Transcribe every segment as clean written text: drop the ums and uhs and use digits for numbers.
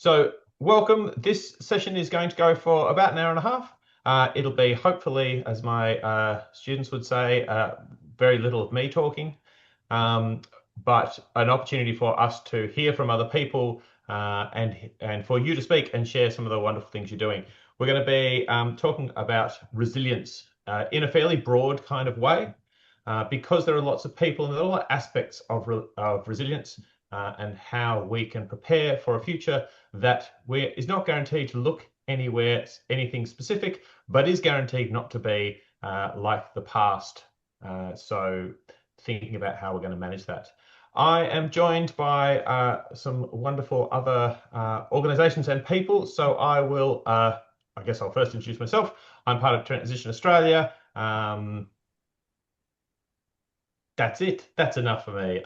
So welcome. This session is going to go for about an hour and a half. It'll be hopefully, as my students would say, very little of me talking, but an opportunity for us to hear from other people and for you to speak and share some of the wonderful things you're doing. We're going to be talking about resilience in a fairly broad kind of way because there are lots of people and there are a lot of aspects of resilience and how we can prepare for a future that is not guaranteed to look anything specific, but is guaranteed not to be like the past. So thinking about how we're going to manage that. I am joined by some wonderful other organisations and people. So I guess I'll first introduce myself. I'm part of Transition Australia. That's it. That's enough for me.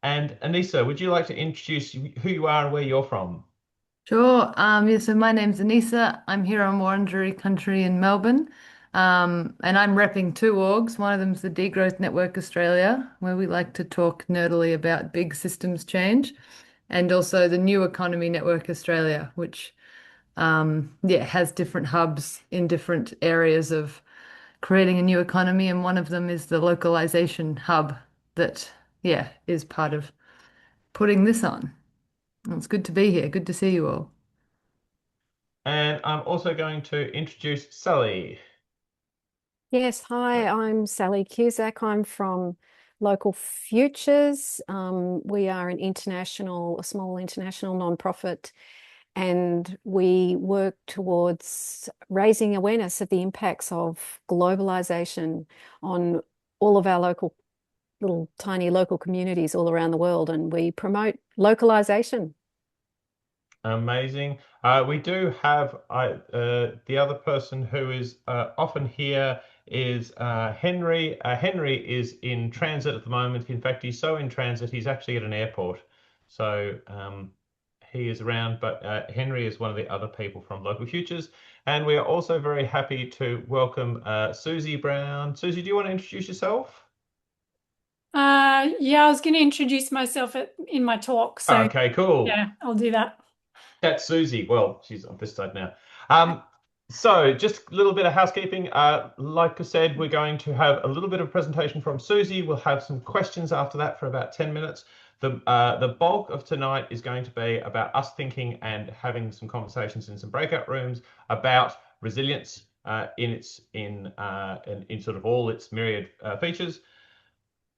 And Anissa, would you like to introduce who you are and where you're from? Sure. Yeah, so my name's Anissa. I'm here on Wurundjeri country in Melbourne. And I'm repping two orgs. One of them's the Degrowth Network Australia, where we like to talk nerdily about big systems change, and also the New Economy Network Australia, which yeah, has different hubs in different areas of creating a new economy, and one of them is the localization hub that, yeah, is part of putting this on. It's good to be here. Good to see you all. And I'm also going to introduce Sally. Yes, hi, I'm Sally Cusack. I'm from Local Futures. We are a small international nonprofit, and we work towards raising awareness of the impacts of globalization on all of our little tiny local communities all around the world, and we promote localization. Amazing. We do have the other person who is often here is Henry. Henry is in transit at the moment. In fact, he's so in transit, he's actually at an airport. So he is around, but Henry is one of the other people from Local Futures. And we are also very happy to welcome Suzi Brown. Suzi, do you want to introduce yourself? Yeah, I was going to introduce myself in my talk, so Okay, cool. yeah, I'll do that. That's Suzi. Well, she's on this side now. So just a little bit of housekeeping. Like I said, we're going to have a little bit of presentation from Suzi. We'll have some questions after that for about 10 minutes. The bulk of tonight is going to be about us thinking and having some conversations in some breakout rooms about resilience in sort of all its myriad features,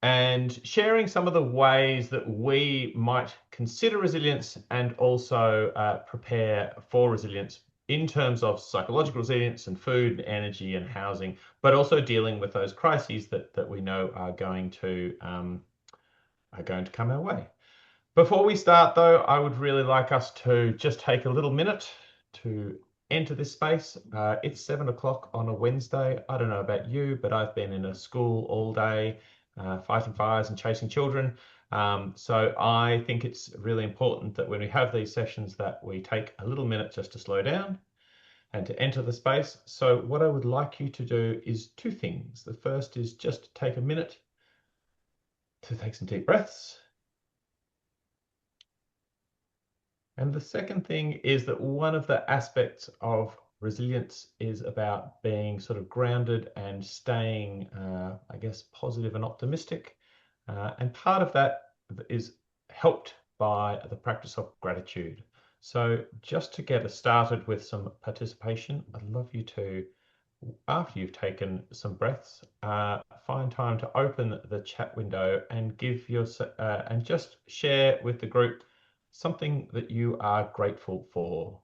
and sharing some of the ways that we might consider resilience and also prepare for resilience in terms of psychological resilience and food and energy and housing, but also dealing with those crises that we know are going to come our way. Before we start, though, I would really like us to just take a little minute to enter this space. It's 7 o'clock on a Wednesday. I don't know about you, but I've been in a school all day fighting fires and chasing children. So I think it's really important that when we have these sessions that we take a little minute just to slow down and to enter the space. So what I would like you to do is two things. The first is just take a minute to take some deep breaths. And the second thing is that one of the aspects of resilience is about being sort of grounded and staying, I guess, positive and optimistic. And part of that is helped by the practice of gratitude. So just to get us started with some participation, I'd love you to, after you've taken some breaths, find time to open the chat window and and just share with the group something that you are grateful for.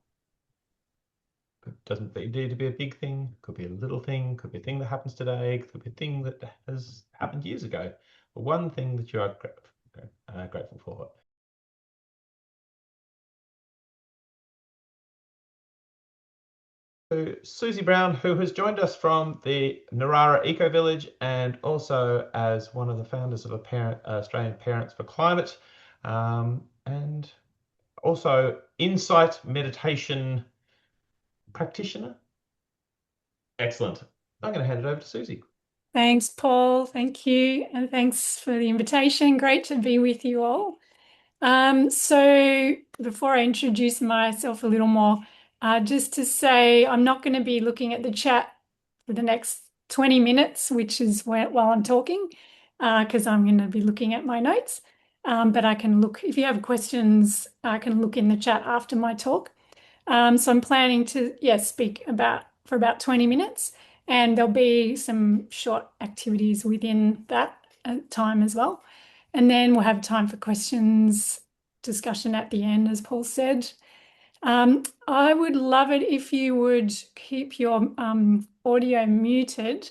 It doesn't need to be a big thing, could be a little thing, could be a thing that happens today, could be a thing that has happened years ago. But one thing that you are grateful for. So Suzi Brown, who has joined us from the Narara Eco Village and also as one of the founders of Australian Parents for Climate, and also insight meditation practitioner. Excellent. I'm going to hand it over to Suzi. Thanks, Paul. Thank you. And thanks for the invitation. Great to be with you all. So before I introduce myself a little more, just to say I'm not going to be looking at the chat for the next 20 minutes, which is while I'm talking, because I'm going to be looking at my notes. But I can look, if you have questions, I can look in the chat after my talk. So I'm planning to, speak for about 20 minutes, and there'll be some short activities within that time as well. And then we'll have time for questions, discussion at the end, as Paul said. I would love it if you would keep your audio muted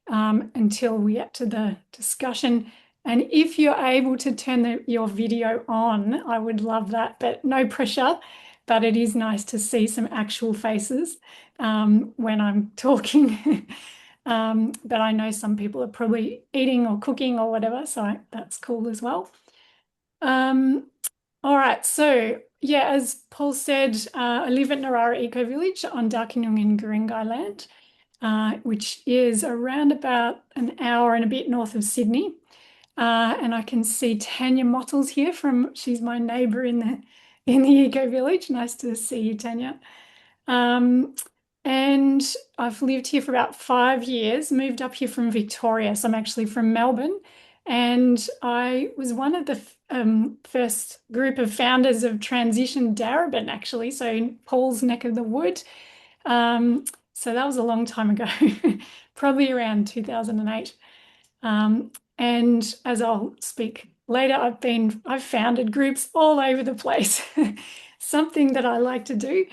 until we get to the discussion. And if you're able to turn your video on, I would love that, but no pressure. But it is nice to see some actual faces when I'm talking. But I know some people are probably eating or cooking or whatever, so that's cool as well. All right, so yeah, as Paul said, I live at Narara Eco Village on Darkinjung in Guringai land, which is around about an hour and a bit north of Sydney. And I can see Tanya Mottles here she's my neighbour in the Eco Village. Nice to see you, Tanya. And I've lived here for about 5 years, moved up here from Victoria. So I'm actually from Melbourne. And I was one of the first group of founders of Transition Darebin, actually. So in Paul's neck of the wood. So that was a long time ago, probably around 2008. And as I'll speak later, I've founded groups all over the place, something that I like to do.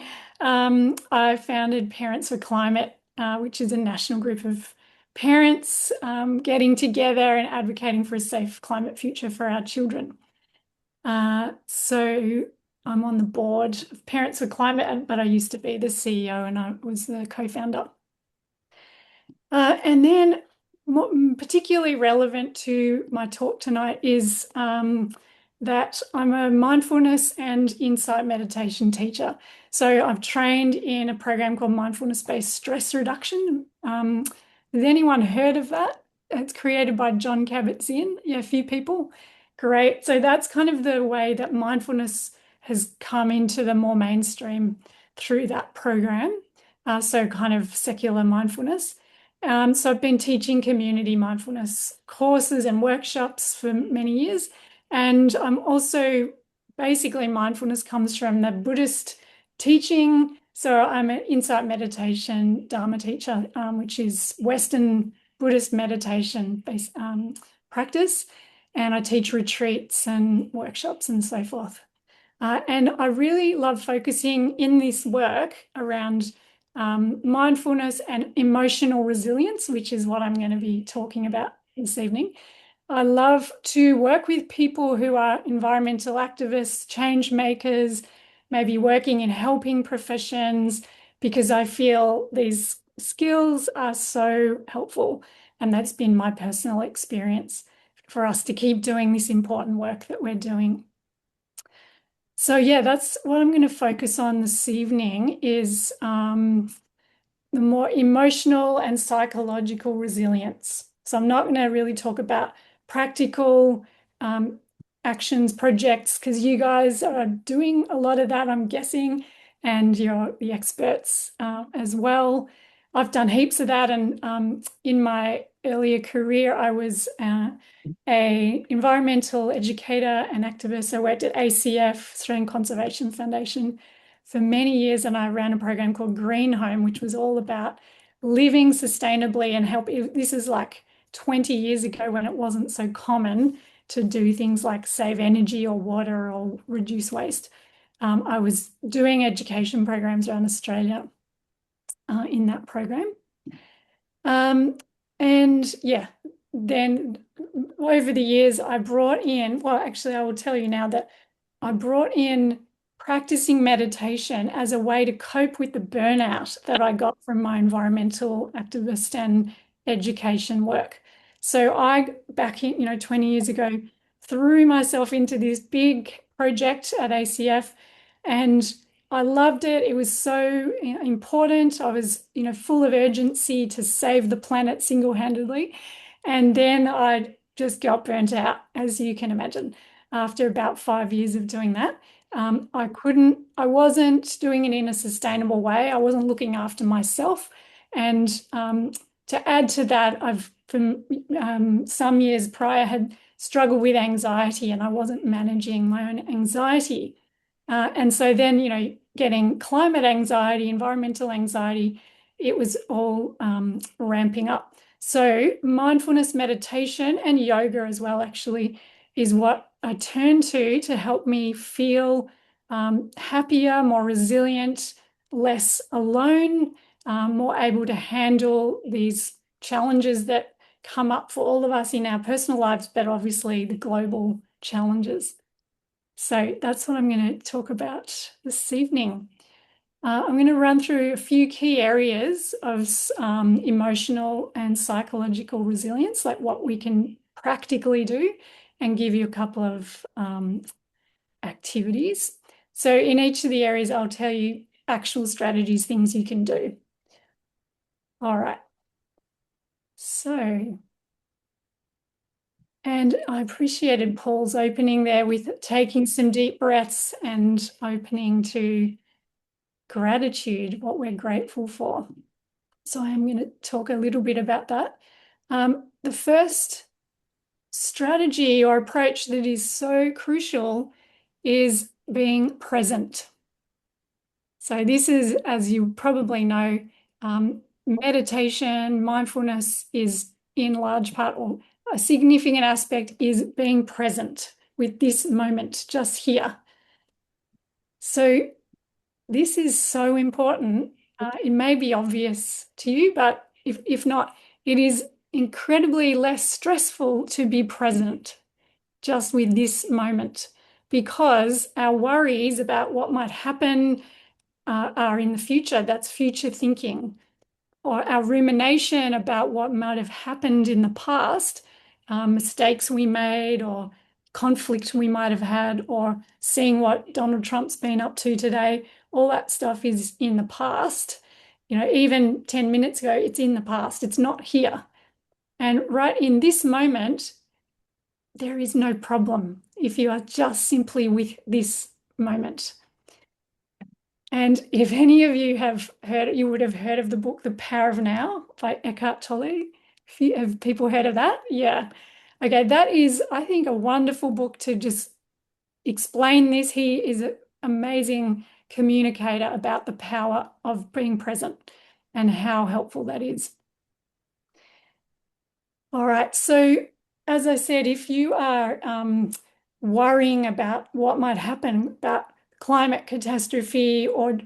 I founded Parents for Climate, which is a national group of parents getting together and advocating for a safe climate future for our children. So I'm on the board of Parents for Climate, but I used to be the CEO and I was the co-founder. And then particularly relevant to my talk tonight is that I'm a mindfulness and insight meditation teacher. So I've trained in a program called Mindfulness-Based Stress Reduction. Has anyone heard of that? It's created by John Kabat-Zinn. Yeah, a few people. Great. So that's kind of the way that mindfulness has come into the more mainstream through that program. So kind of secular mindfulness. So I've been teaching community mindfulness courses and workshops for many years. And I'm also, basically mindfulness comes from the Buddhist teaching. So I'm an insight meditation Dharma teacher, which is Western Buddhist meditation based practice. And I teach retreats and workshops and so forth. And I really love focusing in this work around mindfulness and emotional resilience, which is what I'm going to be talking about this evening. I love to work with people who are environmental activists, change makers, maybe working in helping professions, because I feel these skills are so helpful. And that's been my personal experience for us to keep doing this important work that we're doing. So yeah, that's what I'm going to focus on this evening is the more emotional and psychological resilience. So I'm not going to really talk about practical actions, projects, because you guys are doing a lot of that, I'm guessing, and you're the experts as well. I've done heaps of that, and in my earlier career, I was a environmental educator and activist. I worked at ACF, Australian Conservation Foundation, for many years, and I ran a program called Green Home, which was all about living sustainably and help. This is like 20 years ago when it wasn't so common to do things like save energy or water or reduce waste. I was doing education programs around Australia in that program. And yeah, then over the years, I brought in, well, actually, I will tell you now that I brought in practicing meditation as a way to cope with the burnout that I got from my environmental activist and education work. So I, back in, 20 years ago, threw myself into this big project at ACF and I loved it. It was so important. I was, full of urgency to save the planet single-handedly. And then I just got burnt out, as you can imagine. after about 5 years of doing that. I wasn't doing it in a sustainable way. I wasn't looking after myself. And to add to that, I've from some years prior had struggled with anxiety, and I wasn't managing my own anxiety. And so then, getting climate anxiety, environmental anxiety, it was all ramping up. So mindfulness meditation and yoga as well, actually, is what I turn to help me feel happier, more resilient, less alone, more able to handle these challenges that come up for all of us in our personal lives, but obviously the global challenges. So that's what I'm going to talk about this evening. I'm going to run through a few key areas of emotional and psychological resilience, like what we can practically do, and give you a couple of activities. So in each of the areas, I'll tell you actual strategies, things you can do. All right. So, and I appreciated Paul's opening there with taking some deep breaths and opening to gratitude, what we're grateful for. So I'm going to talk a little bit about that. The first strategy or approach that is so crucial is being present. So this is, as you probably know, meditation, mindfulness is in large part, or a significant aspect is being present with this moment just here. So this is so important. It may be obvious to you, but if not, it is incredibly less stressful to be present just with this moment, because our worries about what might happen are in the future. That's future thinking. Or our rumination about what might have happened in the past, mistakes we made or conflict we might have had, or seeing what Donald Trump's been up to today, all that stuff is in the past. Even 10 minutes ago, it's in the past. It's not here. And right in this moment, there is no problem if you are just simply with this moment. And if any of you have heard, you would have heard of the book The Power of Now by Eckhart Tolle. Have people heard of that? Yeah. Okay, that is, I think, a wonderful book to just explain this. He is an amazing communicator about the power of being present and how helpful that is. All right, so as I said, if you are worrying about what might happen, about climate catastrophe or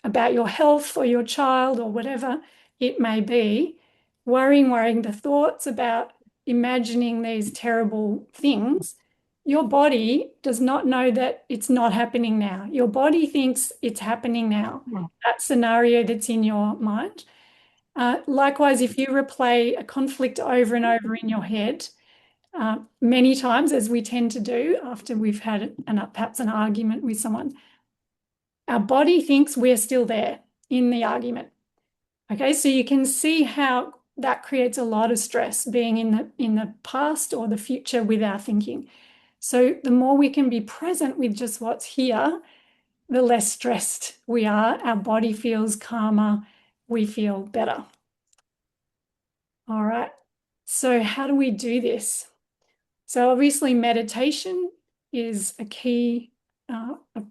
about your health or your child or whatever it may be, worrying the thoughts about imagining these terrible things, your body does not know that it's not happening now. Your body thinks it's happening now, that scenario that's in your mind. Likewise, if you replay a conflict over and over in your head, many times, as we tend to do after we've had perhaps an argument with someone, our body thinks we're still there in the argument. Okay, so you can see how that creates a lot of stress, being in the past or the future with our thinking. So the more we can be present with just what's here, the less stressed we are. Our body feels calmer, we feel better. All right, so how do we do this? So obviously meditation is a key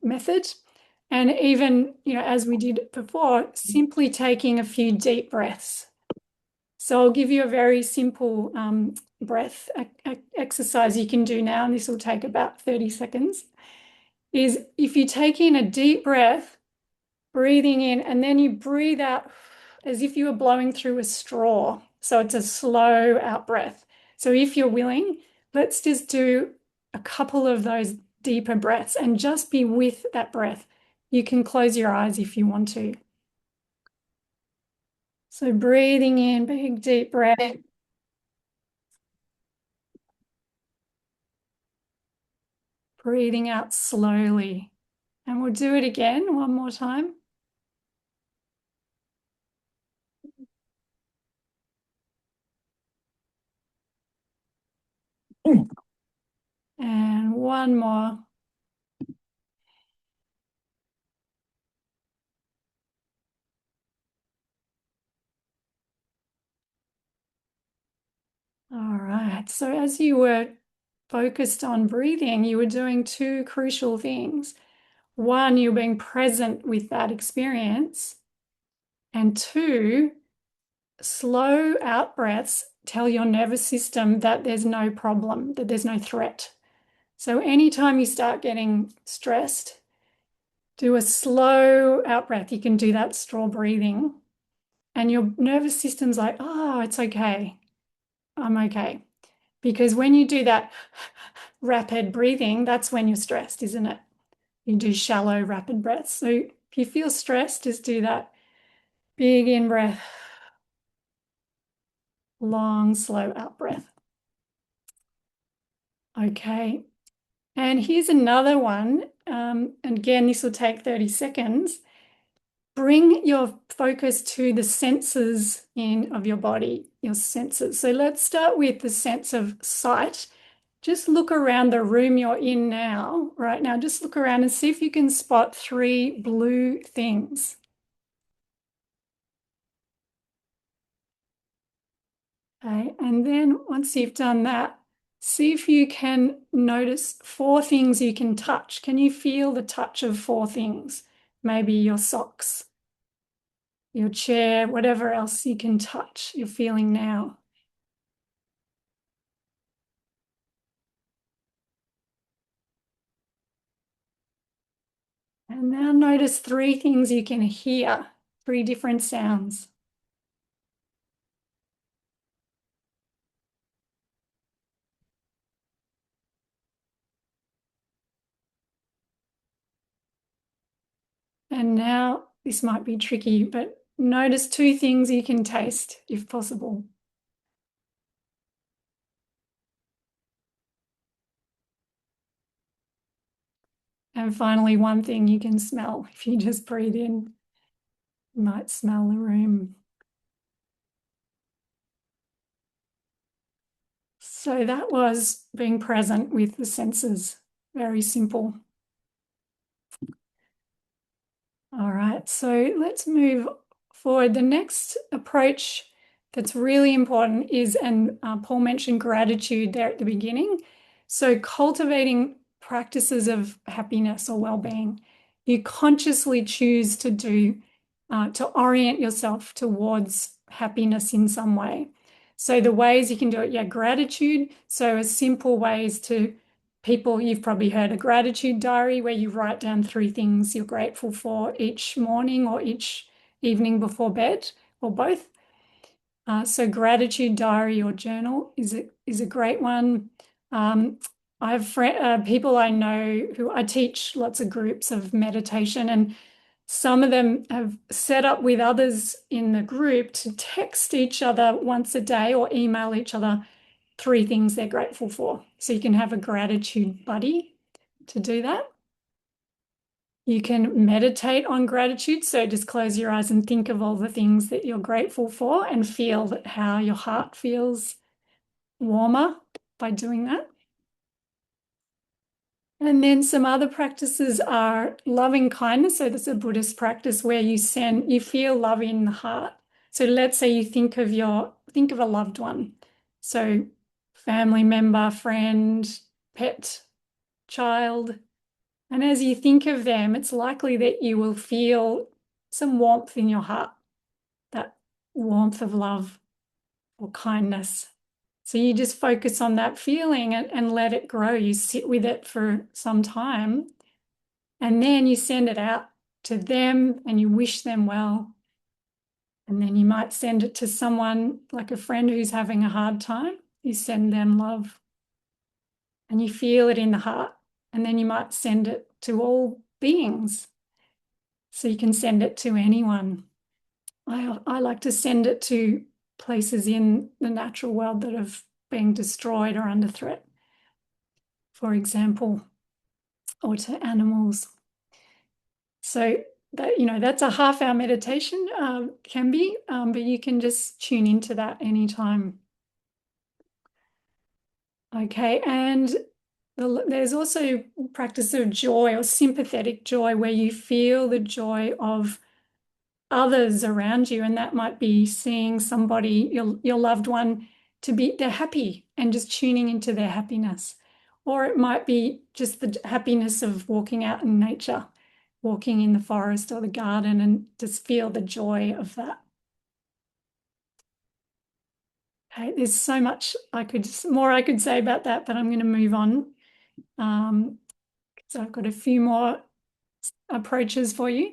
method. And even, as we did before, simply taking a few deep breaths. So I'll give you a very simple breath exercise you can do now, and this will take about 30 seconds, is if you take in a deep breath, breathing in, and then you breathe out as if you were blowing through a straw. So it's a slow out breath. So if you're willing, let's just do a couple of those deeper breaths and just be with that breath. You can close your eyes if you want to. So breathing in, big deep breath. Breathing out slowly. And we'll do it again one more time. And one more. All right. So as you were focused on breathing, you were doing two crucial things. One, you're being present with that experience. And two, slow out breaths tell your nervous system that there's no problem, that there's no threat. So anytime you start getting stressed, do a slow out breath. You can do that straw breathing. And your nervous system's like, oh, it's okay. I'm okay. Because when you do that rapid breathing, that's when you're stressed, isn't it? You do shallow, rapid breaths. So if you feel stressed, just do that big in breath, long, slow out breath. Okay. And here's another one. And again, this will take 30 seconds. Bring your focus to the senses of your body, your senses. So let's start with the sense of sight. Just look around the room you're in now, right now. Just look around and see if you can spot 3 blue things. Okay, and then once you've done that, see if you can notice 4 things you can touch. Can you feel the touch of 4 things? Maybe your socks, your chair, whatever else you can touch, you're feeling now. And now notice 3 things you can hear, 3 different sounds. And now this might be tricky, but notice 2 things you can taste if possible. And finally, 1 thing you can smell. If you just breathe in, you might smell the room. So that was being present with the senses. Very simple. All right, so let's move forward. The next approach that's really important is, and Paul mentioned gratitude there at the beginning. So cultivating practices of happiness or well-being. You consciously choose to do, to orient yourself towards happiness in some way. So the ways you can do it, gratitude. So a simple way is to you've probably heard a gratitude diary where you write down 3 things you're grateful for each morning or each evening before bed, or both. So gratitude diary or journal is a great one. I have people I know who I teach lots of groups of meditation, and some of them have set up with others in the group to text each other once a day or email each other 3 things they're grateful for. So you can have a gratitude buddy to do that. You can meditate on gratitude. So just close your eyes and think of all the things that you're grateful for and feel how your heart feels warmer by doing that. And then some other practices are loving kindness. So that's a Buddhist practice where you feel love in the heart. So let's say you think of a loved one. So family member, friend, pet, child. And as you think of them, it's likely that you will feel some warmth in your heart, that warmth of love or kindness. So you just focus on that feeling and let it grow. You sit with it for some time, and then you send it out to them and you wish them well. And then you might send it to someone like a friend who's having a hard time. You send them love and you feel it in the heart. And then you might send it to all beings. So you can send it to anyone. I like to send it to places in the natural world that have been destroyed or under threat, for example, or to animals. So that's a half-hour meditation, can be, but you can just tune into that anytime. Okay, and there's also practice of joy or sympathetic joy, where you feel the joy of others around you, and that might be seeing somebody, your loved one, they're happy and just tuning into their happiness. Or it might be just the happiness of walking out in nature, walking in the forest or the garden, and just feel the joy of that. Okay, there's so much I could say about that, but I'm going to move on. So I've got a few more approaches for you.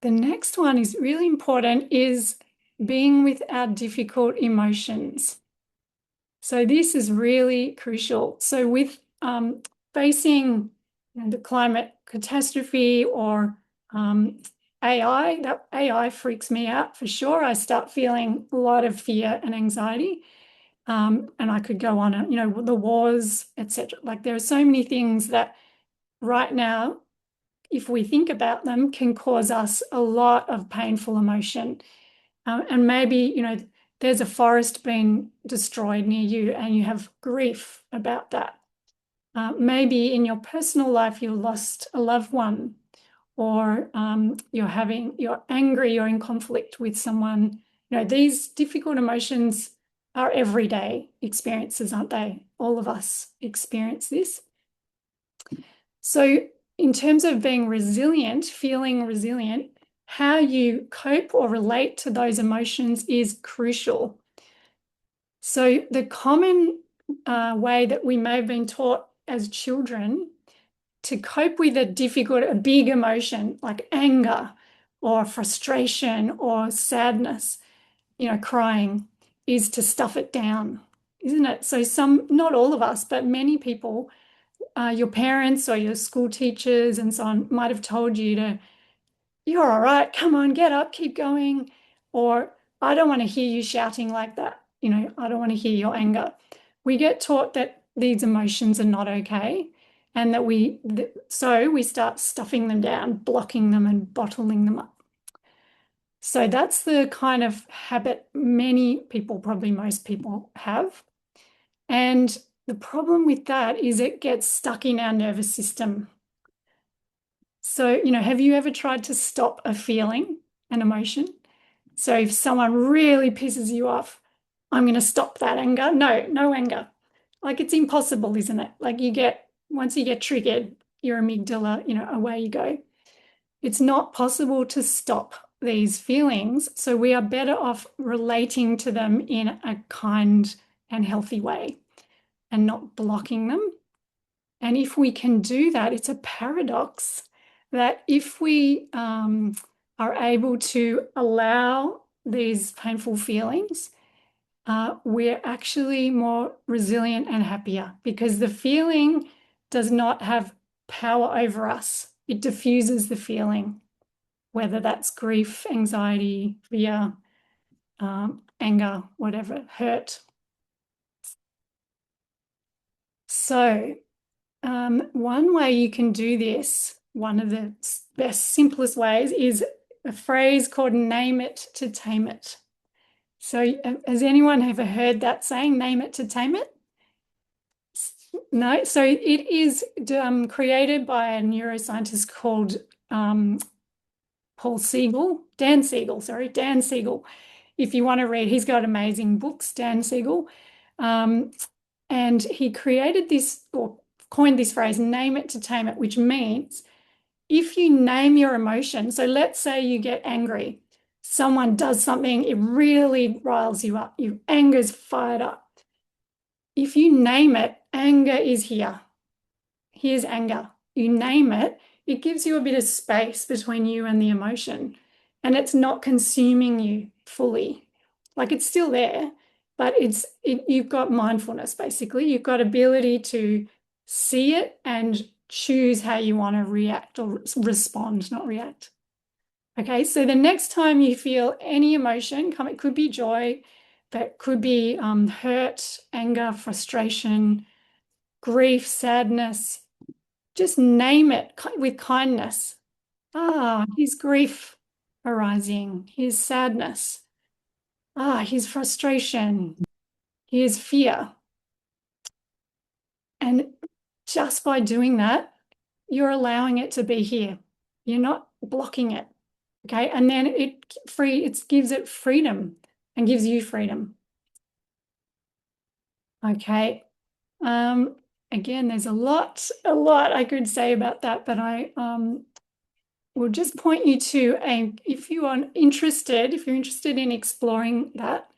The next one is really important, is being with our difficult emotions. So this is really crucial. So with facing the climate catastrophe or AI, that AI freaks me out for sure. I start feeling a lot of fear and anxiety. And I could go on, the wars, etc. Like there are so many things that right now, if we think about them, can cause us a lot of painful emotion. And maybe, there's a forest being destroyed near you and you have grief about that. Maybe in your personal life, you lost a loved one, or you're angry, you're in conflict with someone. These difficult emotions are everyday experiences, aren't they? All of us experience this. So in terms of being resilient, feeling resilient, how you cope or relate to those emotions is crucial. So the common way that we may have been taught as children to cope with a big emotion like anger or frustration or sadness, crying, is to stuff it down, isn't it? So not all of us, but many people, your parents or your school teachers and so on might have told you you're all right, come on, get up, keep going. Or I don't want to hear you shouting like that. I don't want to hear your anger. We get taught that these emotions are not okay, and so we start stuffing them down, blocking them and bottling them up. So that's the kind of habit many people, probably most people, have. And the problem with that is it gets stuck in our nervous system. So, have you ever tried to stop a feeling, an emotion? So if someone really pisses you off, I'm going to stop that anger. No anger. Like it's impossible, isn't it? Like once you get triggered, your amygdala, away you go. It's not possible to stop these feelings. So we are better off relating to them in a kind and healthy way and not blocking them. And if we can do that, it's a paradox that if we are able to allow these painful feelings, we're actually more resilient and happier, because the feeling does not have power over us. It diffuses the feeling, whether that's grief, anxiety, fear, anger, whatever, hurt. So one way you can do this, one of the best, simplest ways, is a phrase called name it to tame it. So has anyone ever heard that saying, name it to tame it? No? So it is created by a neuroscientist called Dan Siegel. If you want to read, he's got amazing books, Dan Siegel. And he created this, or coined this phrase, name it to tame it, which means if you name your emotion, so let's say you get angry, someone does something, it really riles you up, your anger's fired up. If you name it, anger is here. Here's anger. You name it, it gives you a bit of space between you and the emotion, and it's not consuming you fully. Like it's still there, but you've got mindfulness, basically. You've got ability to see it and choose how you want to react or respond, not react. Okay, so the next time you feel any emotion, it could be joy, but could be hurt, anger, frustration, grief, sadness, just name it with kindness. Here's grief arising. Here's sadness. Here's frustration. Here's fear. And just by doing that, you're allowing it to be here. You're not blocking it. Okay. And then it gives it freedom and gives you freedom. Okay. Again, there's a lot I could say about that, but I will just point you to if you're interested in exploring that,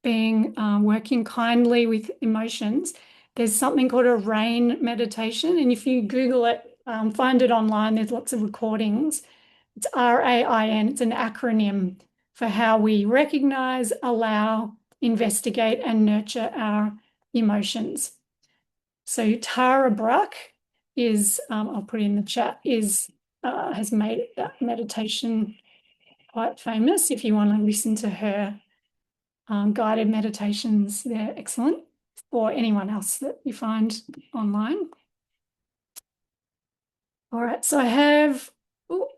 being working kindly with emotions, there's something called a RAIN meditation. And if you Google it, find it online, there's lots of recordings. It's RAIN, it's an acronym for how we recognize, allow, investigate, and nurture our emotions. So Tara Bruck is, I'll put it in the chat, has made that meditation quite famous. If you want to listen to her guided meditations, they're excellent, or anyone else that you find online. All right, so I have,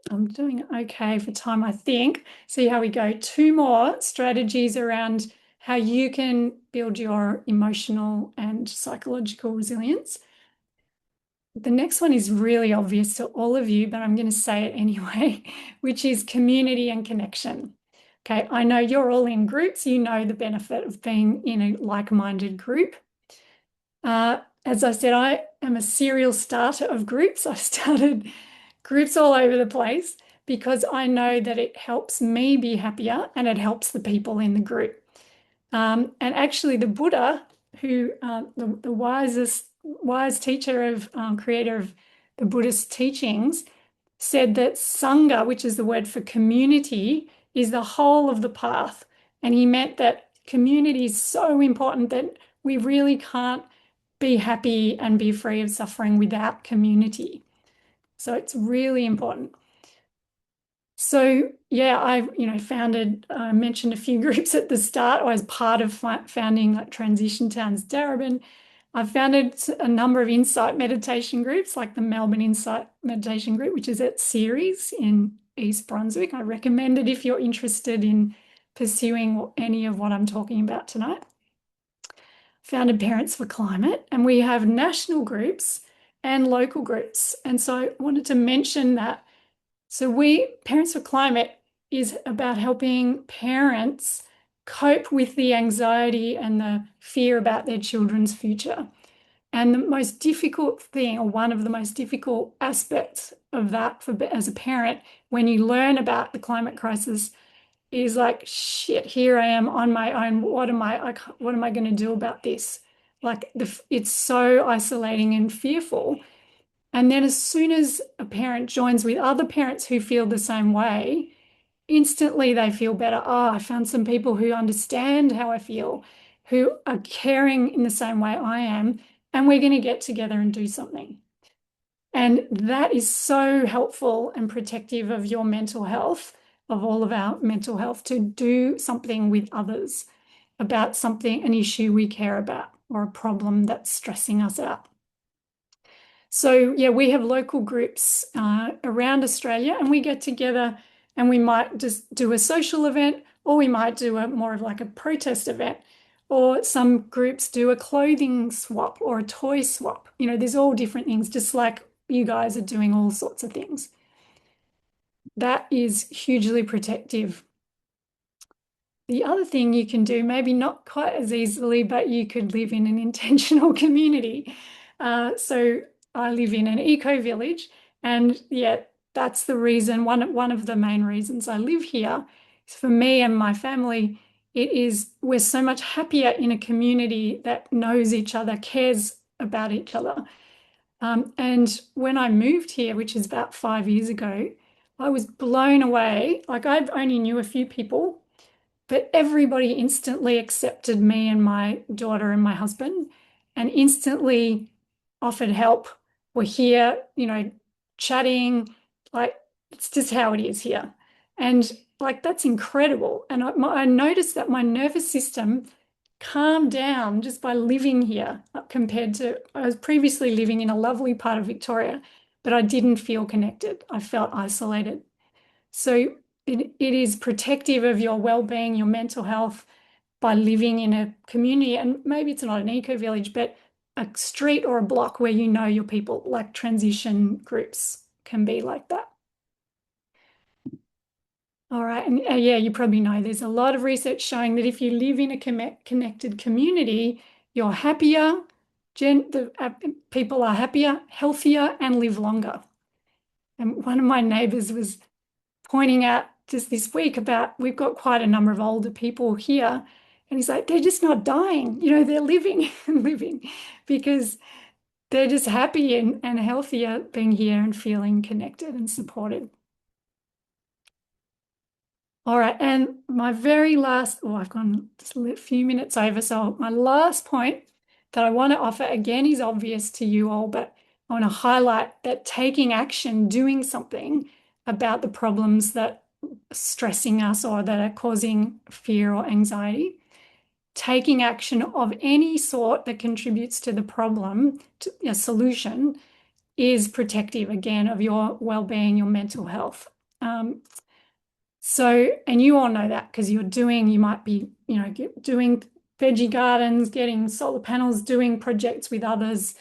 I'm doing okay for time, I think. See how we go. 2 more strategies around how you can build your emotional and psychological resilience. The next one is really obvious to all of you, but I'm going to say it anyway, which is community and connection. Okay, I know you're all in groups. You know the benefit of being in a like-minded group. As I said, I am a serial starter of groups. I've started groups all over the place because I know that it helps me be happier and it helps the people in the group. And actually the Buddha, who the wise teacher creator of the Buddhist teachings, said that Sangha, which is the word for community, is the whole of the path. And he meant that community is so important that we really can't be happy and be free of suffering without community. So it's really important. So yeah, I mentioned a few groups at the start. I was part of founding like Transition Towns Darebin. I've founded a number of insight meditation groups, like the Melbourne Insight Meditation Group, which is at Ceres in East Brunswick. I recommend it if you're interested in pursuing any of what I'm talking about tonight. Founded Parents for Climate, and we have national groups and local groups. And so I wanted to mention that. So Parents for Climate is about helping parents cope with the anxiety and the fear about their children's future. And the most difficult thing, or one of the most difficult aspects of that as a parent, when you learn about the climate crisis, is like, shit, here I am on my own. What am I going to do about this? Like it's so isolating and fearful. And then as soon as a parent joins with other parents who feel the same way, instantly they feel better. Oh, I found some people who understand how I feel, who are caring in the same way I am, and we're going to get together and do something. And that is so helpful and protective of your mental health, of all of our mental health, to do something with others about an issue we care about or a problem that's stressing us out. So yeah, we have local groups around Australia, and we get together and we might just do a social event, or we might do more of like a protest event, or some groups do a clothing swap or a toy swap. You know, there's all different things, just like you guys are doing all sorts of things. That is hugely protective. The other thing you can do, maybe not quite as easily, but you could live in an intentional community. So I live in an eco village, and yeah, that's the reason, one of the main reasons I live here. For me and my family, we're so much happier in a community that knows each other, cares about each other. And when I moved here, which is about 5 years ago, I was blown away. Like I only knew a few people, but everybody instantly accepted me and my daughter and my husband, and instantly offered help. We're here, chatting. Like, it's just how it is here. And like, that's incredible. And I noticed that my nervous system calmed down just by living here compared to, I was previously living in a lovely part of Victoria, but I didn't feel connected. I felt isolated. So it is protective of your well-being, your mental health, by living in a community. And maybe it's not an eco village, but a street or a block where you know your people, like transition groups can be like that. All right, and yeah, you probably know there's a lot of research showing that if you live in a connected community, you're happier, people are happier, healthier, and live longer. And one of my neighbors was pointing out just this week about we've got quite a number of older people here, and he's like, they're just not dying, they're living and living because they're just happy and healthier being here and feeling connected and supported. All right, and my very last, I've gone just a few minutes over. So my last point that I want to offer again is obvious to you all, but I want to highlight that taking action, doing something about the problems that are stressing us or that are causing fear or anxiety, taking action of any sort that contributes to the problem, to a solution, is protective again of your well-being, your mental health. And you all know that because you might be, doing veggie gardens, getting solar panels, doing projects with others.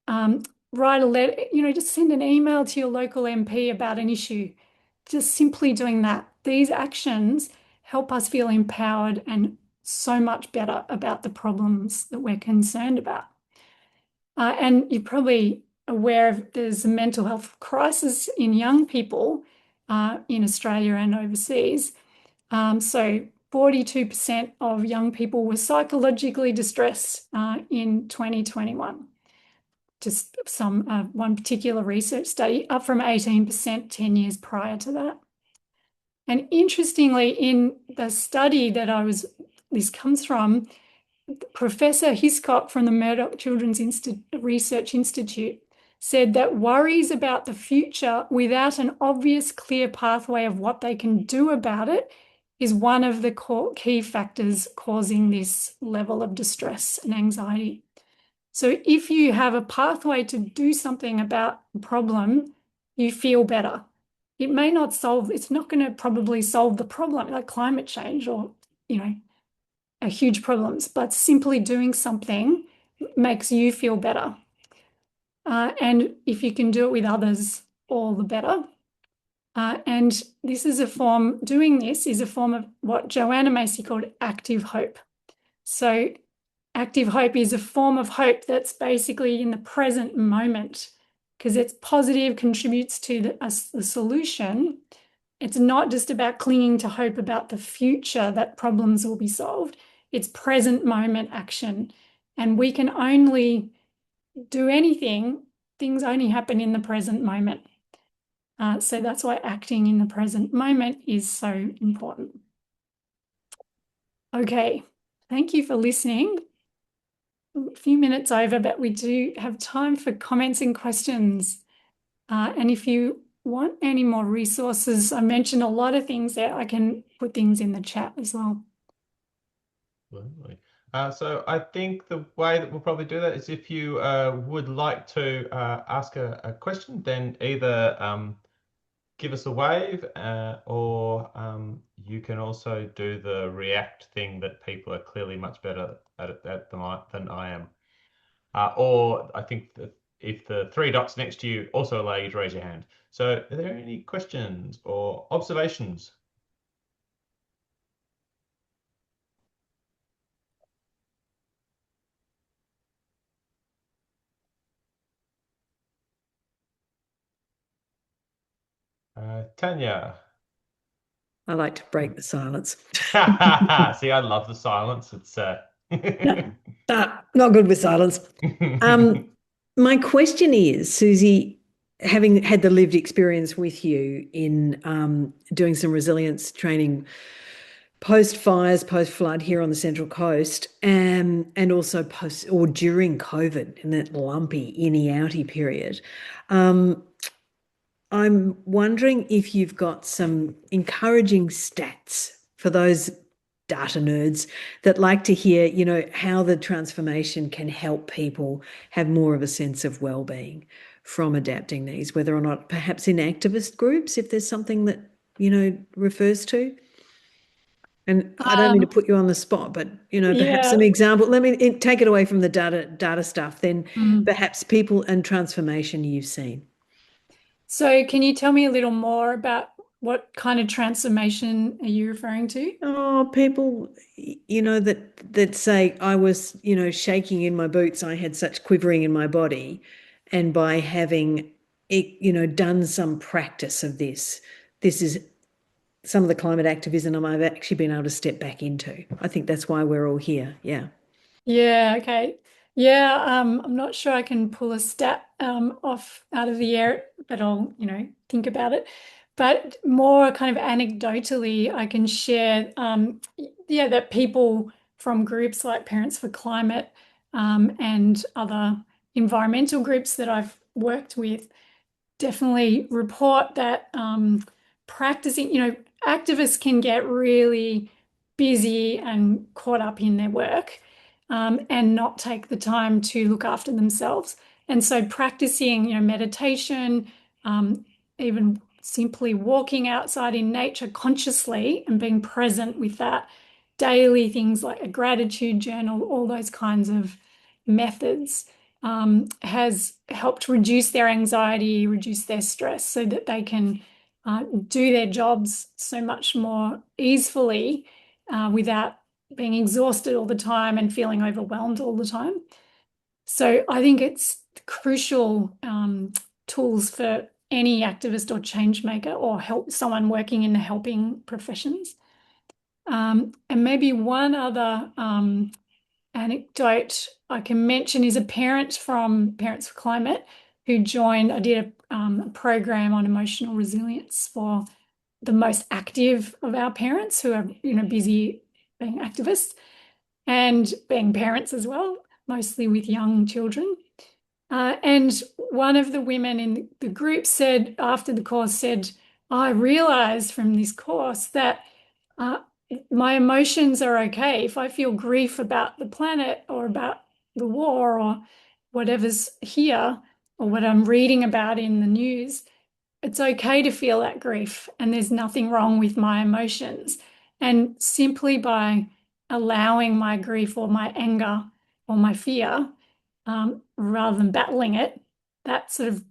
Write a letter, just send an email to your local MP about an issue. Just simply doing that. These actions help us feel empowered and so much better about the problems that we're concerned about. And you're probably aware of there's a mental health crisis in young people in Australia and overseas. So 42% of young people were psychologically distressed in 2021. Just one particular research study, up from 18% 10 years prior to that. And interestingly, in the study this comes from, Professor Hiscock from the Murdoch Children's Research Institute said that worries about the future without an obvious, clear pathway of what they can do about it is one of the key factors causing this level of distress and anxiety. So if you have a pathway to do something about the problem, you feel better. It's not going to probably solve the problem like climate change or, huge problems, but simply doing something makes you feel better. And if you can do it with others, all the better. And doing this is a form of what Joanna Macy called active hope. So active hope is a form of hope that's basically in the present moment because it's positive, contributes to the solution. It's not just about clinging to hope about the future that problems will be solved. It's present moment action. And we can only do anything, things only happen in the present moment. So that's why acting in the present moment is so important. Okay, thank you for listening. A few minutes over, but we do have time for comments and questions. And if you want any more resources, I mentioned a lot of things there. I can put things in the chat as well. Absolutely. So I think the way that we'll probably do that is if you would like to ask a question, then either give us a wave or you can also do the react thing that people are clearly much better at than I am. Or I think that if the three dots next to you also allow you to raise your hand. So are there any questions or observations? Tanya. I like to break the silence. See, I love the silence. It's Not good with silence. My question is, Suzi, having had the lived experience with you in doing some resilience training post fires, post flood here on the Central Coast, and also post or during COVID in that lumpy inny outy period. I'm wondering if you've got some encouraging stats for those data nerds that like to hear, how the transformation can help people have more of a sense of well-being from adapting these, whether or not perhaps in activist groups, if there's something that, refers to. And I don't mean to put you on the spot, but perhaps Yeah. some example. Let me take it away from the data stuff. Then Mm. perhaps people and transformation you've seen. So can you tell me a little more about what kind of transformation are you referring to? Oh, people, that say I was, shaking in my boots. I had such quivering in my body, and by having, done some practice of this is some of the climate activism I've actually been able to step back into. I think that's why we're all here. Yeah. Yeah, okay. Yeah, I'm not sure I can pull a stat off out of the air, but I'll, think about it. But more kind of anecdotally, I can share, that people from groups like Parents for Climate and other environmental groups that I've worked with definitely report that practicing, activists can get really busy and caught up in their work and not take the time to look after themselves. And so practicing, meditation, even simply walking outside in nature consciously and being present with that, daily things like a gratitude journal, all those kinds of methods has helped reduce their anxiety, reduce their stress so that they can do their jobs so much more easily without being exhausted all the time and feeling overwhelmed all the time. So I think it's crucial tools for any activist or change maker or help someone working in the helping professions. And maybe one other anecdote I can mention is a parent from Parents for Climate who joined. I did a program on emotional resilience for the most active of our parents who are busy being activists and being parents as well, mostly with young children. And one of the women in the group said after the course said, I realized from this course that my emotions are okay. If I feel grief about the planet or about the war or whatever's here or what I'm reading about in the news, it's okay to feel that grief and there's nothing wrong with my emotions. And simply by allowing my grief or my anger or my fear, rather than battling it, that sort of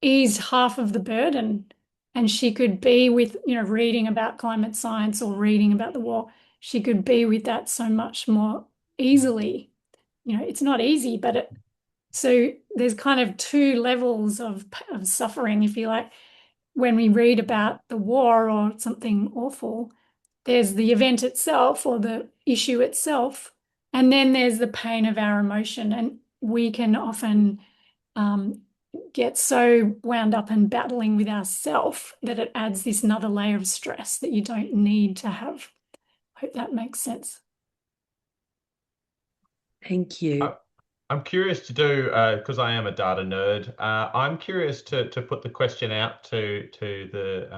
eased half of the burden. And she could be with, reading about climate science or reading about the war. She could be with that so much more easily. It's not easy, but so there's kind of two levels of suffering, if you like. When we read about the war or something awful, there's the event itself or the issue itself, and then there's the pain of our emotion. And we can often get so wound up in battling with ourself that it adds this another layer of stress that you don't need to have. I hope that makes sense. Thank you. I'm curious to do, because I am a data nerd, I'm curious to put the question out to the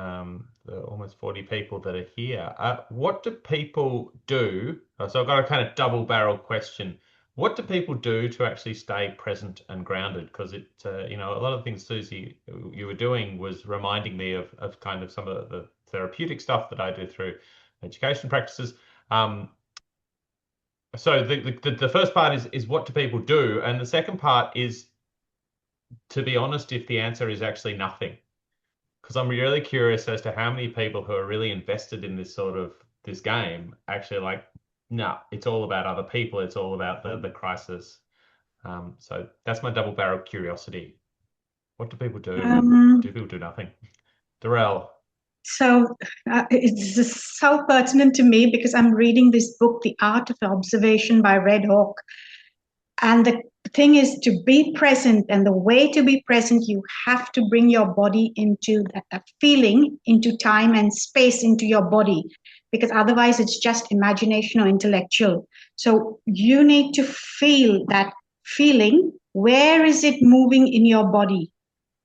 almost 40 people that are here. What do people do? So I've got a kind of double barrel question. What do people do to actually stay present and grounded? Because it, a lot of things, Suzi, you were doing was reminding me of kind of some of the therapeutic stuff that I do through education practices. So the first part is what do people do? And the second part is, to be honest, if the answer is actually nothing. Because I'm really curious as to how many people who are really invested in this game actually like, no, it's all about other people. It's all about the crisis. So that's my double barrel curiosity. What do people do? Do people do nothing? Darrell. So it's just so pertinent to me because I'm reading this book, The Art of Observation by Red Hawk. And the thing is to be present, and the way to be present, you have to bring your body into that feeling, into time and space, into your body, because otherwise it's just imagination or intellectual. So you need to feel that feeling. Where is it moving in your body?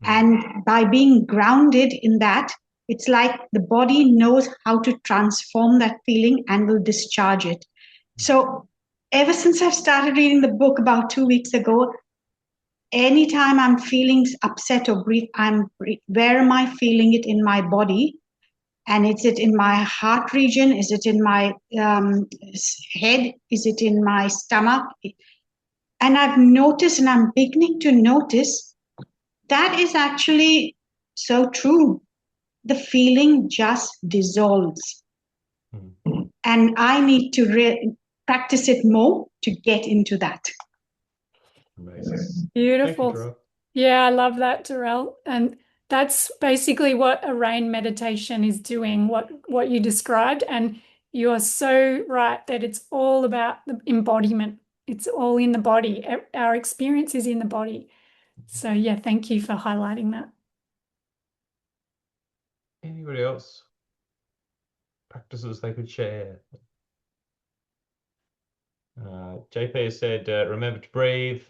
And by being grounded in that, it's like the body knows how to transform that feeling and will discharge it. So ever since I've started reading the book about 2 weeks ago, anytime I'm feeling upset or grief, where am I feeling it in my body? And is it in my heart region? Is it in my head? Is it in my stomach? And I've noticed, and I'm beginning to notice, that is actually so true. The feeling just dissolves. And I need to practice it more to get into that. Amazing. Beautiful. Thank you, Drew. Yeah, I love that, Darrell. And that's basically what a rain meditation is doing, what you described. And you are so right that it's all about the embodiment. It's all in the body. Our experience is in the body. So yeah, thank you for highlighting that. Anybody else? Practices they could share? JP has said, remember to breathe.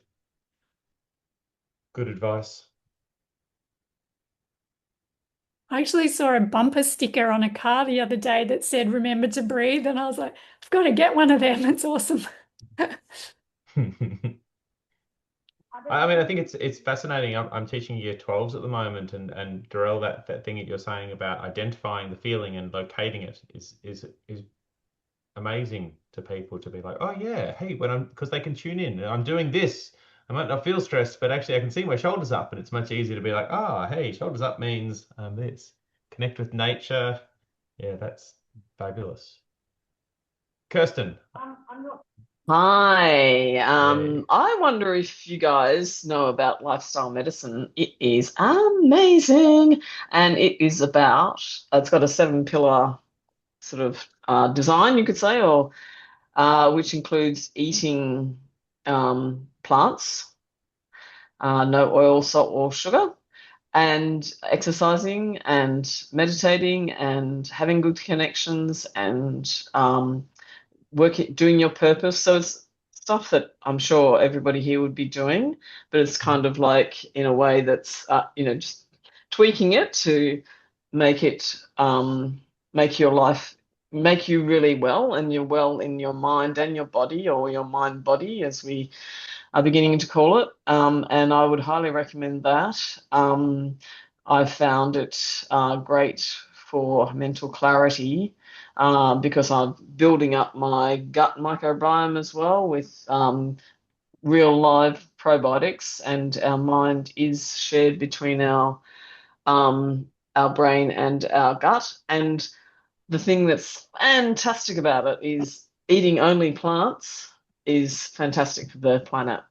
Good advice. I actually saw a bumper sticker on a car the other day that said, remember to breathe. And I was like, I've got to get one of them. It's awesome. I mean, I think it's fascinating. I'm teaching year 12s at the moment, and Darrell, that thing that you're saying about identifying the feeling and locating it is amazing to people to be like, oh yeah, hey, because they can tune in and I'm doing this. I might not feel stressed, but actually I can see my shoulders up, and it's much easier to be like, oh, hey, shoulders up means this. Connect with nature. Yeah, that's fabulous. Kirsten. Hi. Hey. I wonder if you guys know about lifestyle medicine. It is amazing. And it's got a 7-pillar sort of design, you could say, or which includes eating plants, no oil, salt, or sugar, and exercising and meditating and having good connections and doing your purpose. So it's stuff that I'm sure everybody here would be doing, but it's kind of like in a way that's just tweaking it to make it make your life make you really well, and you're well in your mind and your body, or your mind body as we are beginning to call it. And I would highly recommend that. I found it great for mental clarity because I'm building up my gut microbiome as well with real live probiotics, and our mind is shared between our brain and our gut. And the thing that's fantastic about it is eating only plants is fantastic for the planet.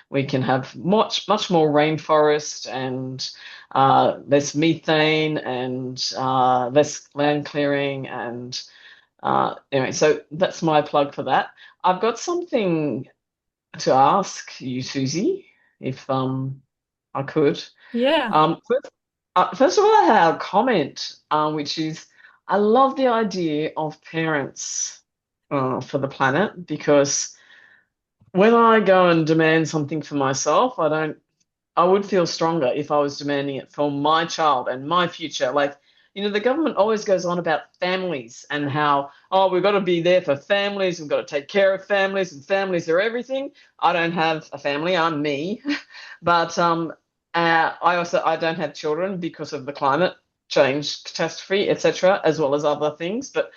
We can have much more rainforest and less methane and less land clearing. And anyway, so that's my plug for that. I've got something to ask you, Suzi, if I could. Yeah. First of all, I have a comment, which is I love the idea of parents for the planet, because when I go and demand something for myself, I would feel stronger if I was demanding it for my child and my future. Like, the government always goes on about families and how, oh, we've got to be there for families, we've got to take care of families, and families are everything. I don't have a family, I'm me. But I don't have children because of the climate change catastrophe, etc., as well as other things. But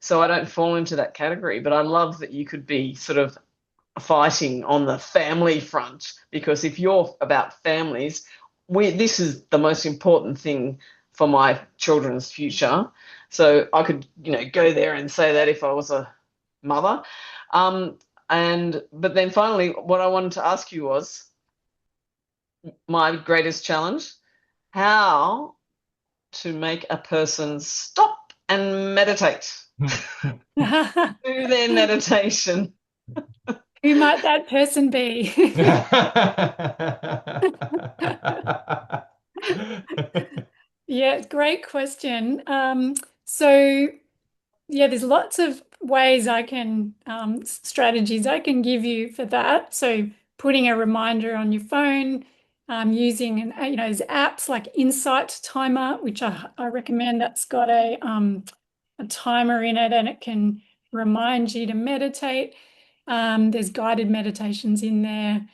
so I don't fall into that category. But I love that you could be sort of fighting on the family front, because if you're about families, this is the most important thing for my children's future. So I could, go there and say that if I was a mother. But then finally, what I wanted to ask you was my greatest challenge: how to make a person stop and meditate. Do their meditation. Who might that person be? Yeah, great question. So yeah, there's lots of ways strategies I can give you for that. So putting a reminder on your phone, using there's apps like Insight Timer, which I recommend. That's got a timer in it, and it can remind you to meditate. There's guided meditations in there.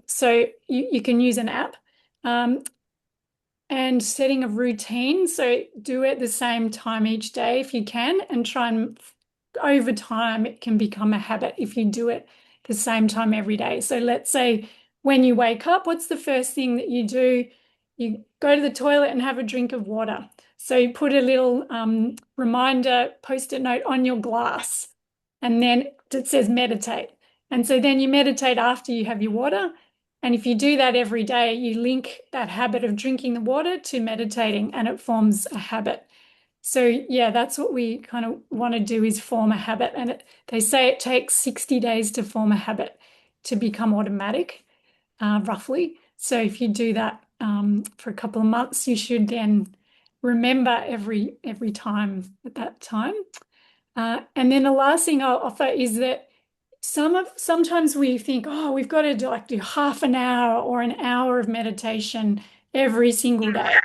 So you can use an app. and setting a routine. So do it the same time each day if you can, and try and over time it can become a habit if you do it the same time every day. So let's say when you wake up, what's the first thing that you do? You go to the toilet and have a drink of water. So you put a little reminder post-it note on your glass, and then it says meditate. And so then you meditate after you have your water. And if you do that every day, you link that habit of drinking the water to meditating, and it forms a habit. So yeah, that's what we kind of want to do, is form a habit. And they say it takes 60 days to form a habit to become automatic, roughly. So if you do that for a couple of months, you should then remember every time at that time. And then the last thing I'll offer is that sometimes we think, oh, we've got to do half an hour or an hour of meditation every single day.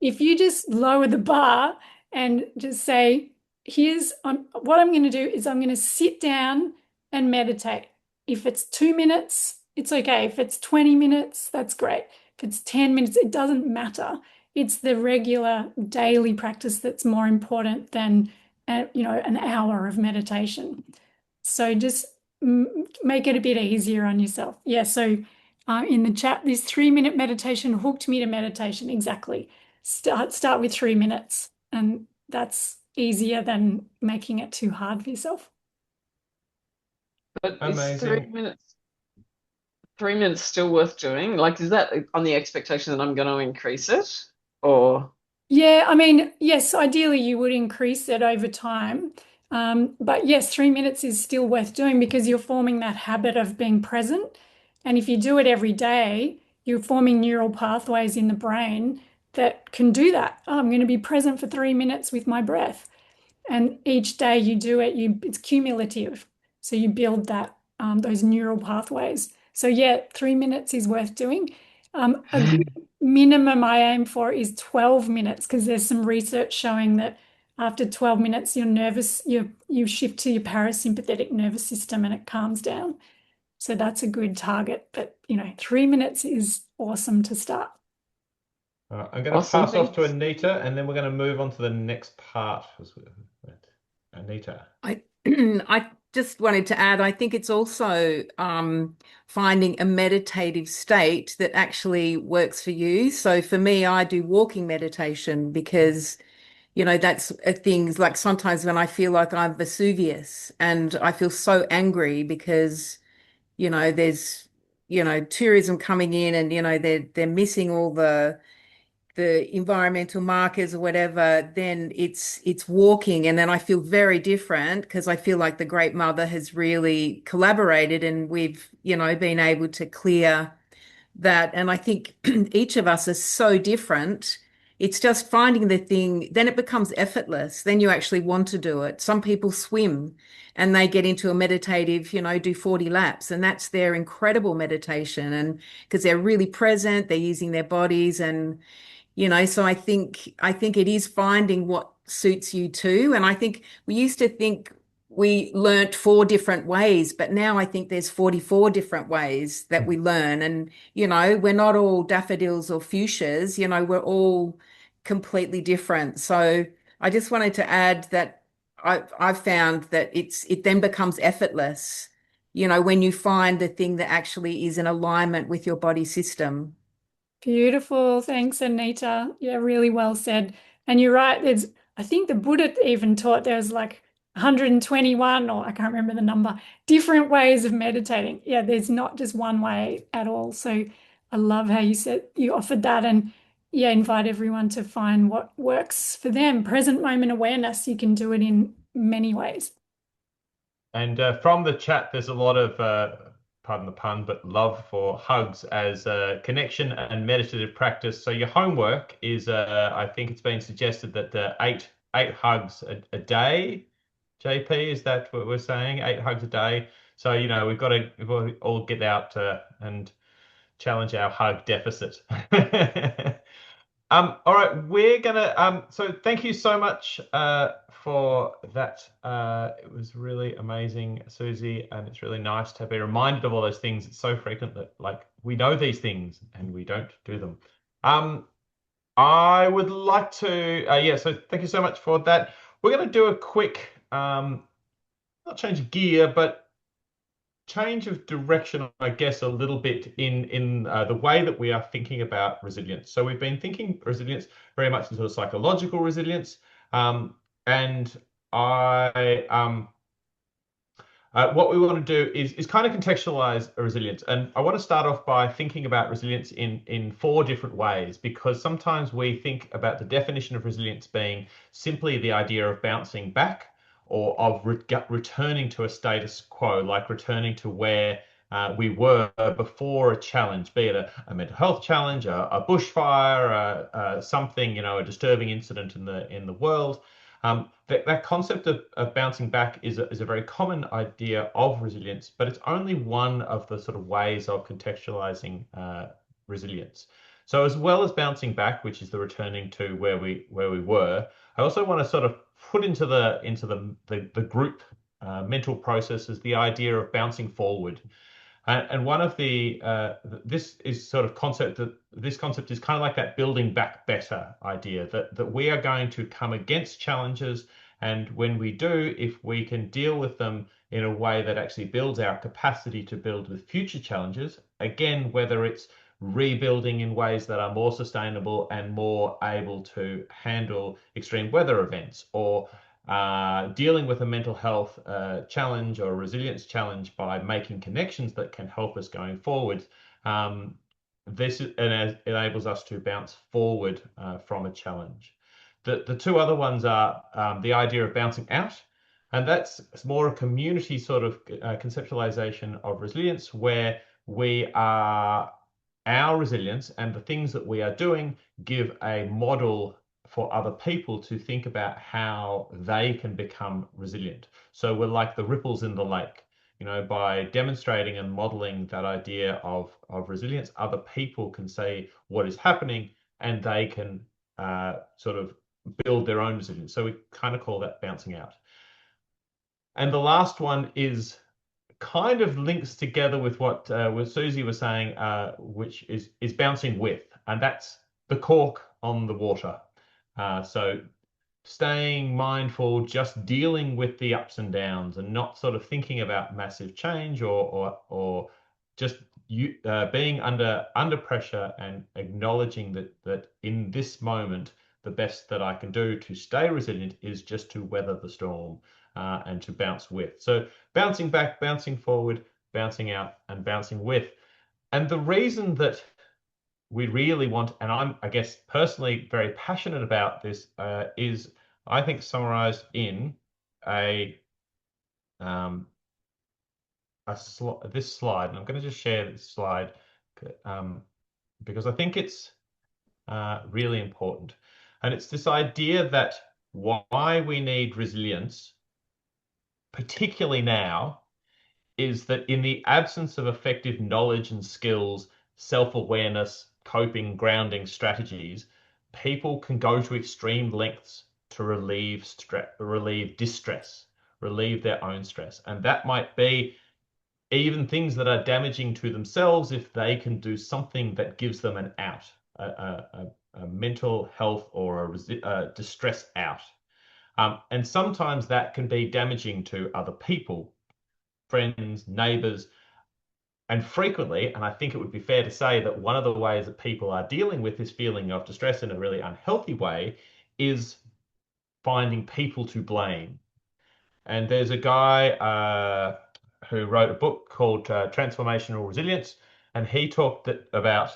If you just lower the bar and just say, here's what I'm going to do is I'm going to sit down and meditate. If it's 2 minutes, it's okay. If it's 20 minutes, that's great. If it's 10 minutes, it doesn't matter. It's the regular daily practice that's more important than an hour of meditation. So just make it a bit easier on yourself. Yeah, so in the chat, this 3-minute meditation hooked me to meditation. Exactly. Start with 3 minutes, and that's easier than making it too hard for yourself. But is Amazing. 3 minutes still worth doing? Like, is that on the expectation that I'm going to increase it? Or Yeah, I mean, yes, ideally you would increase it over time. But yes, 3 minutes is still worth doing because you're forming that habit of being present. And if you do it every day, you're forming neural pathways in the brain that can do that. Oh, I'm going to be present for 3 minutes with my breath. And each day you do it, it's cumulative. So you build that those neural pathways. So yeah, 3 minutes is worth doing. A good minimum I aim for is 12 minutes, because there's some research showing that after 12 minutes, you shift to your parasympathetic nervous system and it calms down. So that's a good target. But 3 minutes is awesome to start. I'm going to Awesome, pass off to thanks. Anita, and then we're going to move on to the next part. Anita. I just wanted to add, I think it's also finding a meditative state that actually works for you. So for me, I do walking meditation because, that's things like sometimes when I feel like I'm Vesuvius and I feel so angry because, there's, tourism coming in and, they're missing all the environmental markers or whatever, then it's walking, and then I feel very different because I feel like the Great Mother has really collaborated and we've been able to clear that. And I think each of us is so different. It's just finding the thing, then it becomes effortless. Then you actually want to do it. Some people swim and they get into a meditative, do 40 laps, and that's their incredible meditation. And because they're really present, they're using their bodies, and so I think it is finding what suits you too. And I think we used to think we learnt 4 different ways, but now I think there's 44 different ways that we learn. And we're not all daffodils or fuchsias, we're all completely different. So I just wanted to add that I've found that it then becomes effortless, when you find the thing that actually is in alignment with your body system. Beautiful. Thanks, Anita. Yeah, really well said. And you're right. I think the Buddha even taught there's like 121, or I can't remember the number, different ways of meditating. Yeah, there's not just one way at all. So I love how you offered that, and yeah, invite everyone to find what works for them. Present moment awareness, you can do it in many ways. And from the chat, there's a lot of, pardon the pun, but love for hugs as a connection and meditative practice. So your homework is, I think it's been suggested that eight hugs a day. JP, is that what we're saying? 8 hugs a day. So we've got to all get out and challenge our hug deficit. All right, we're gonna so thank you so much for that. It was really amazing, Suzi, and it's really nice to be reminded of all those things. It's so frequent that like we know these things and we don't do them. I would like to, yeah, so thank you so much for that. We're going to do a quick, not change of gear, but change of direction, I guess, a little bit in the way that we are thinking about resilience. So we've been thinking resilience very much in sort of psychological resilience, and what we want to do is kind of contextualize a resilience. And I want to start off by thinking about resilience in four different ways, because sometimes we think about the definition of resilience being simply the idea of bouncing back or of returning to a status quo, like returning to where we were before a challenge, be it a mental health challenge, a bushfire, something, you know, a disturbing incident in the world. That concept of bouncing back is a very common idea of resilience, but it's only one of the sort of ways of contextualizing resilience. So as well as bouncing back, which is the returning to where we were, I also want to sort of put into the group mental processes the idea of bouncing forward. And one of the this is sort of concept that this concept is kind of like that building back better idea, that we are going to come against challenges, and when we do, if we can deal with them in a way that actually builds our capacity to build with future challenges, again, whether it's rebuilding in ways that are more sustainable and more able to handle extreme weather events, or dealing with a mental health challenge or a resilience challenge by making connections that can help us going forward. This enables us to bounce forward from a challenge. The two other ones are the idea of bouncing out, and that's more a community sort of conceptualization of resilience, where we are our resilience and the things that we are doing give a model for other people to think about how they can become resilient. So we're like the ripples in the lake. You know, by demonstrating and modeling that idea of resilience, other people can say what is happening, and they can sort of build their own resilience. So we kind of call that bouncing out. And the last one is kind of links together with what Suzi was saying, which is bouncing with, and that's the cork on the water. So staying mindful, just dealing with the ups and downs, and not sort of thinking about massive change or just being under pressure and acknowledging that in this moment the best that I can do to stay resilient is just to weather the storm and to bounce with. So bouncing back, bouncing forward, bouncing out, and bouncing with. And the reason that we really want, and I'm, I guess, personally very passionate about this, is I think summarized in this slide. And I'm going to just share this slide because I think it's really important. And it's this idea that why we need resilience, particularly now, is that in the absence of effective knowledge and skills, self-awareness, coping, grounding strategies, people can go to extreme lengths to relieve distress, relieve their own stress. And that might be even things that are damaging to themselves if they can do something that gives them an out, a mental health or a distress out. And sometimes that can be damaging to other people, friends, neighbors, and frequently, and I think it would be fair to say that one of the ways that people are dealing with this feeling of distress in a really unhealthy way is finding people to blame. And there's a guy who wrote a book called Transformational Resilience, and he talked about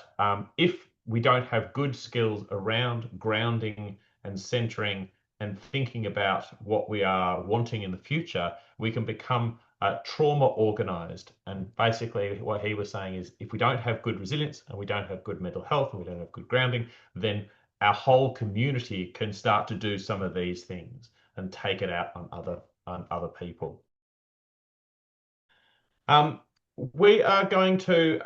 if we don't have good skills around grounding and centering and thinking about what we are wanting in the future, we can become trauma organized. And basically what he was saying is if we don't have good resilience and we don't have good mental health and we don't have good grounding, then our whole community can start to do some of these things and take it out on other people. We are going to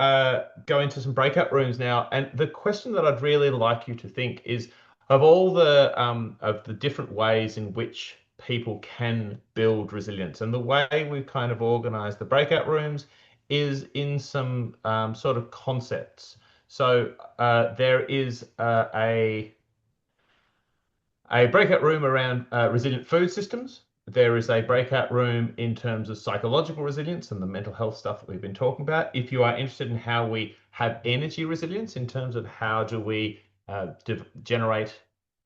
go into some breakout rooms now, and the question that I'd really like you to think is of all the different ways in which people can build resilience, and the way we've kind of organized the breakout rooms is in some sort of concepts. So there is a breakout room around resilient food systems. There is a breakout room in terms of psychological resilience and the mental health stuff that we've been talking about. If you are interested in how we have energy resilience in terms of how do we generate,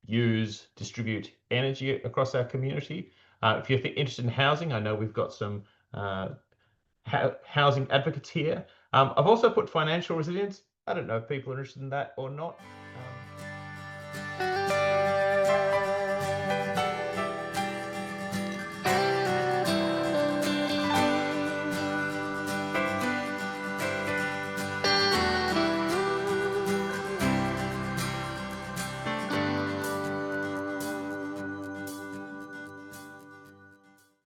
use, distribute energy across our community. If you're interested in housing, I know we've got some housing advocates here. I've also put financial resilience. I don't know if people are interested in that or not.